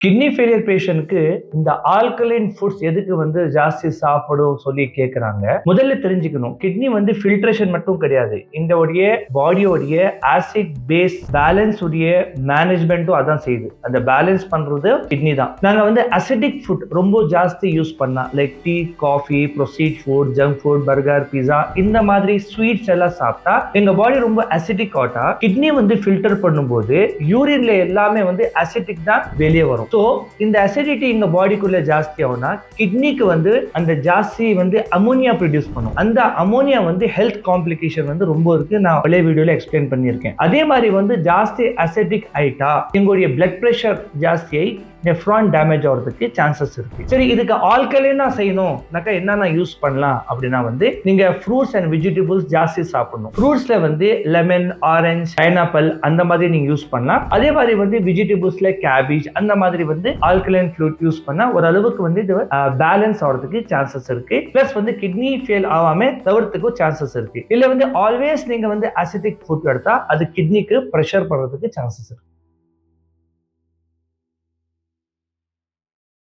Kidney failure பேஷண்ட்க்கு இந்த alkaline foods எதுக்கு ஜாஸ்தி சாப்பிடும் சொல்லி கேட்குறாங்க. முதல்ல தெரிஞ்சுக்கணும், கிட்னி ஃபில்ட்ரேஷன் மட்டும் கிடையாது, இந்த பாடியோடைய ஆசிட் பேஸ் பேலன்ஸ் உடைய மேனேஜ்மெண்ட்டும் அதான் செய்யுது. அந்த பேலன்ஸ் பண்றது கிட்னி தான். நாங்க அசிடிக் ஃபுட் ரொம்ப ஜாஸ்தி யூஸ் பண்ணா, like tea, coffee, proceed food, junk food, burger, pizza, இந்த மாதிரி ஸ்வீட்ஸ் எல்லாம் சாப்பிட்டா எங்க பாடி ரொம்ப அசிடிக் ஆட்டா கிட்னி ஃபில்டர் பண்ணும்போது யூரின்ல எல்லாமே அசிடிக் தான் வெளியே வரும். சோ இந்த அசிடிட்டி எங்க பாடிக்குள்ள ஜாஸ்தி ஆகும்னா கிட்னிக்கு அந்த ஜாஸ்தி அமோனியா ப்ரொடியூஸ் பண்ணும். அந்த அமோனியா ஹெல்த் காம்ப்ளிகேஷன் ரொம்ப இருக்கு. நான் பழைய வீடியோல எக்ஸ்பிளைன் பண்ணியிருக்கேன். அதே மாதிரி ஜாஸ்தி அசிடிக் ஆயிட்டா எங்களுடைய பிளட் பிரஷர் ஜாஸ்தியாகி நெஃப்ரான் டேமேஜ் ஆகிறதுக்கு சான்சஸ் இருக்கு. சரி, இதுக்கு ஆல்கலைனா செய்யணும்னாக்கா என்னென்ன யூஸ் பண்ணலாம் அப்படின்னா நீங்க ஃப்ரூட்ஸ் அண்ட் வெஜிடபிள்ஸ் ஜாஸ்தி சாப்பிடணும். ஃப்ரூட்ஸ்ல லெமன், ஆரஞ்சு, பைனாப்பிள் அந்த மாதிரி நீங்க யூஸ் பண்ணலாம். அதே மாதிரி வெஜிடபிள்ஸ்ல கேபேஜ் அந்த மாதிரி ஆல்கலைன் ஃப்ளூட் யூஸ் பண்ணா ஓரளவுக்கு இது பேலன்ஸ் ஆகிறதுக்கு சான்சஸ் இருக்கு. பிளஸ் கிட்னி ஃபெயில் ஆகாம தவிர்த்துக்கும் சான்சஸ் இருக்கு. இல்ல ஆல்வேஸ் நீங்க அசிடிக் ஃபுட் எடுத்தா அது கிட்னிக்கு பிரஷர் பண்றதுக்கு சான்சஸ் இருக்கு.